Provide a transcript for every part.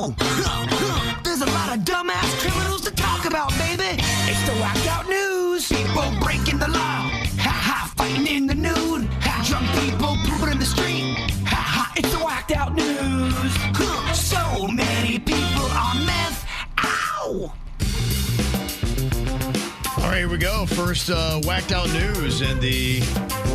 Ow! There's a lot of dumbass criminals to talk about, baby. It's the whacked out news. People breaking the law. Ha ha, fighting in the nude. Ha, drunk people pooping in the street. Ha ha, it's the whacked out news. So many people on meth. Ow! All right, here we go. First whacked out news in the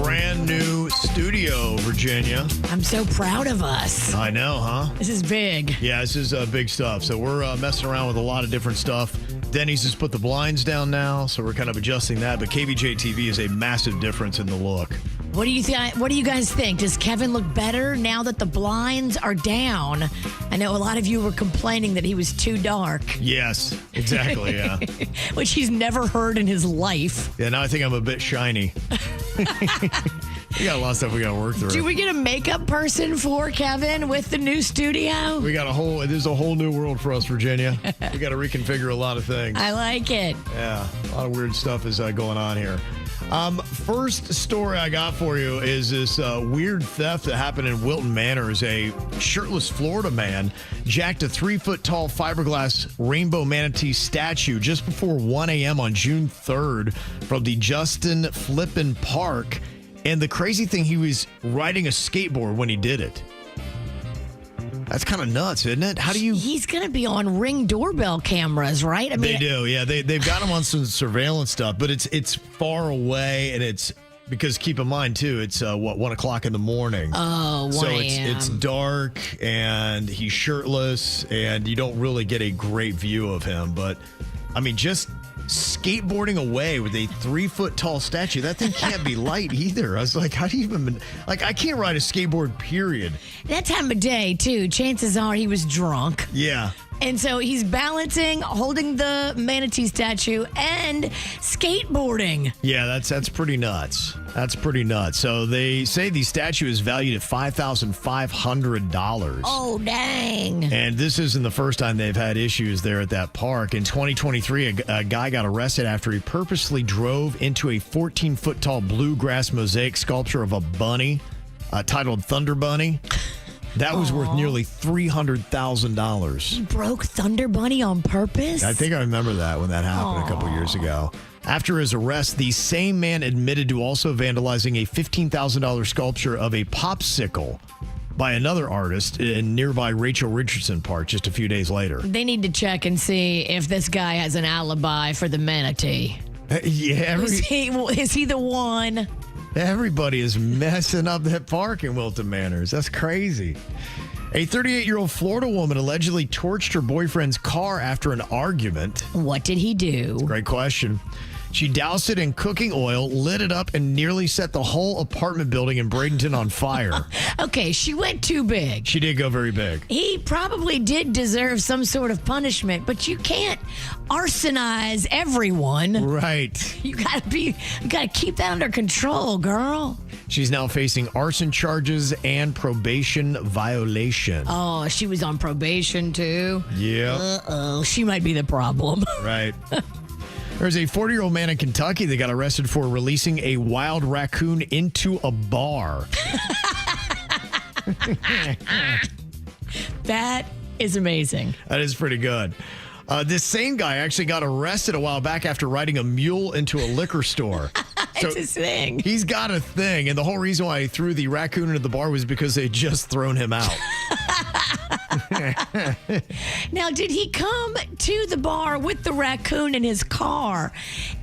brand new studio, Virginia. I'm so proud of us. I know, huh? This is big. Yeah, this is big stuff. So we're messing around with a lot of different stuff. Denny's has put the blinds down now, so we're kind of adjusting that. But KVJ TV is a massive difference in the look. What do you guys think? Does Kevin look better now that the blinds are down? I know a lot of you were complaining that he was too dark. Yes, exactly, yeah. Which he's never heard in his life. Yeah, now I think I'm a bit shiny. We got a lot of stuff we got to work through. Do we get a makeup person for Kevin with the new studio? There's a whole new world for us, Virginia. We got to reconfigure a lot of things. I like it. Yeah, a lot of weird stuff is going on here. First story I got for you is this weird theft that happened in Wilton Manors. A shirtless Florida man jacked a 3-foot-tall fiberglass rainbow manatee statue just before 1 a.m. on June 3rd from the Justin Flippin Park. And the crazy thing, he was riding a skateboard when he did it. That's kind of nuts, isn't it? He's going to be on Ring doorbell cameras, right? I mean, they do, yeah. They've got him on some surveillance stuff, but it's far away, and it's because keep in mind too, it's 1 o'clock in the morning. Oh, 1 so a.m. it's dark, and he's shirtless, and you don't really get a great view of him. But I mean, just skateboarding away with a 3-foot-tall statue, that thing can't be light either. I was like, how do you even, I can't ride a skateboard, period. That time of day, too, chances are he was drunk. Yeah. And so he's balancing, holding the manatee statue, and skateboarding. Yeah, that's pretty nuts. That's pretty nuts. So they say the statue is valued at $5,500. Oh, dang. And this isn't the first time they've had issues there at that park. In 2023, a guy got arrested after he purposely drove into a 14-foot-tall bluegrass mosaic sculpture of a bunny titled Thunder Bunny. That was worth nearly $300,000. He broke Thunder Bunny on purpose? I think I remember that when that happened a couple years ago. After his arrest, the same man admitted to also vandalizing a $15,000 sculpture of a popsicle by another artist in nearby Rachel Richardson Park just a few days later. They need to check and see if this guy has an alibi for the manatee. Yeah. Is he the one? Everybody is messing up that park in Wilton Manors. That's crazy. A 38-year-old Florida woman allegedly torched her boyfriend's car after an argument. What did he do? Great question. She doused it in cooking oil, lit it up, and nearly set the whole apartment building in Bradenton on fire. Okay, she went too big. She did go very big. He probably did deserve some sort of punishment, but you can't arsonize everyone. Right. You gotta keep that under control, girl. She's now facing arson charges and probation violation. Oh, she was on probation too? Yeah. Uh-oh, she might be the problem. Right. There's a 40-year-old man in Kentucky that got arrested for releasing a wild raccoon into a bar. That is amazing. That is pretty good. This same guy actually got arrested a while back after riding a mule into a liquor store. It's his thing. He's got a thing, and the whole reason why he threw the raccoon into the bar was because they'd just thrown him out. Now, did he come to the bar with the raccoon in his car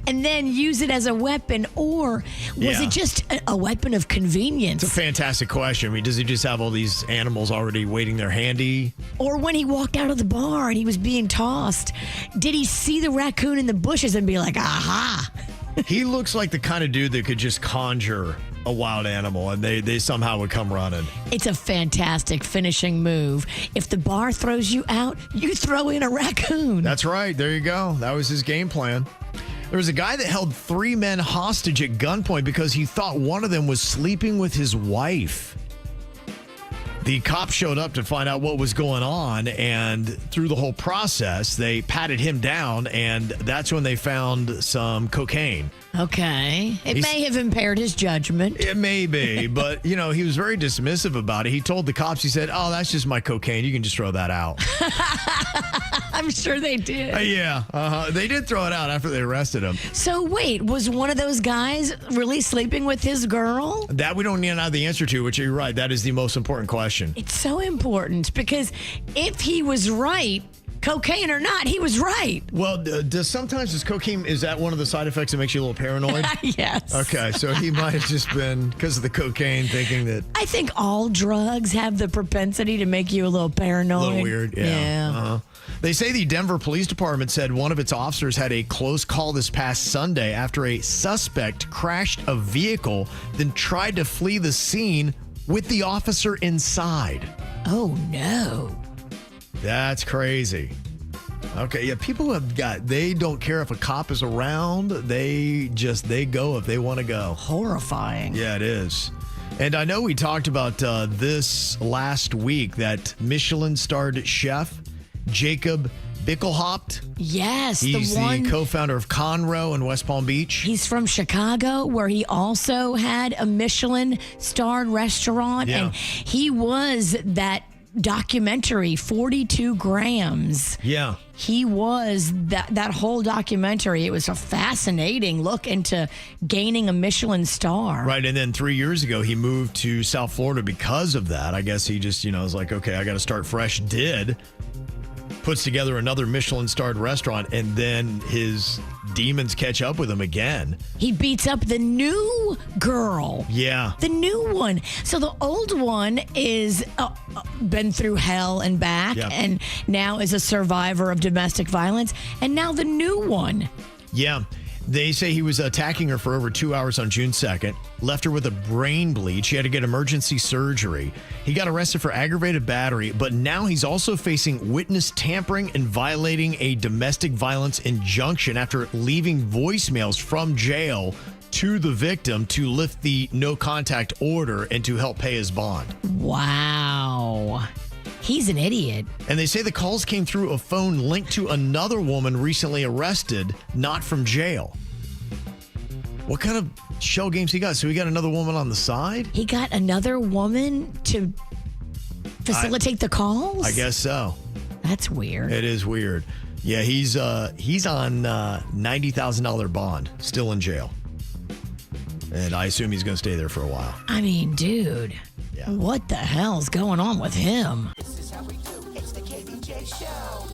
and then use it as a weapon, or was it just a weapon of convenience? It's a fantastic question. I mean, does he just have all these animals already waiting there handy? Or when he walked out of the bar and he was being tossed, did he see the raccoon in the bushes and be like, aha? He looks like the kind of dude that could just conjure a wild animal and they somehow would come running. It's a fantastic finishing move. If the bar throws you out, you throw in a raccoon. That's right. There you go. That was his game plan. There was a guy that held 3 men hostage at gunpoint because he thought one of them was sleeping with his wife. The cops showed up to find out what was going on, and through the whole process, they patted him down, and that's when they found some cocaine. Okay. It may have impaired his judgment. It may be, but, he was very dismissive about it. He told the cops, he said, "Oh, that's just my cocaine. You can just throw that out." I'm sure they did. Yeah. They did throw it out after they arrested him. So wait, was one of those guys really sleeping with his girl? That we don't need to know the answer to, which you're right. That is the most important question. It's so important because if he was right, cocaine or not, he was right. Well, does cocaine, is that one of the side effects that makes you a little paranoid? Yes. Okay, so he might have just been, because of the cocaine, thinking that... I think all drugs have the propensity to make you a little paranoid. A little weird, yeah. They say the Denver Police Department said one of its officers had a close call this past Sunday after a suspect crashed a vehicle, then tried to flee the scene with the officer inside. Oh, no. That's crazy. Okay, yeah, people they don't care if a cop is around. They go if they want to go. Horrifying. Yeah, it is. And I know we talked about this last week, that Michelin-starred chef, Jacob Bickelhaupt. Yes, he's the co-founder of Conroe in West Palm Beach. He's from Chicago, where he also had a Michelin-starred restaurant. Yeah. And he was that documentary, 42 Grams. Yeah. He was that whole documentary. It was a fascinating look into gaining a Michelin star. Right, and then 3 years ago, he moved to South Florida because of that. I guess he just, was like, okay, I got to start fresh. Puts together another Michelin-starred restaurant, and then his demons catch up with him again. He beats up the new girl. Yeah. The new one. So the old one is been through hell and back, and now is a survivor of domestic violence. And now the new one. Yeah. They say he was attacking her for over 2 hours on June 2nd, left her with a brain bleed. She had to get emergency surgery. He got arrested for aggravated battery, but now he's also facing witness tampering and violating a domestic violence injunction after leaving voicemails from jail to the victim to lift the no contact order and to help pay his bond. Wow. He's an idiot. And they say the calls came through a phone linked to another woman recently arrested, not from jail. What kind of shell games he got? So he got another woman on the side? He got another woman to facilitate the calls? I guess so. That's weird. It is weird. Yeah, he's on $90,000 bond, still in jail. And I assume he's going to stay there for a while. I mean, dude, what the hell's going on with him?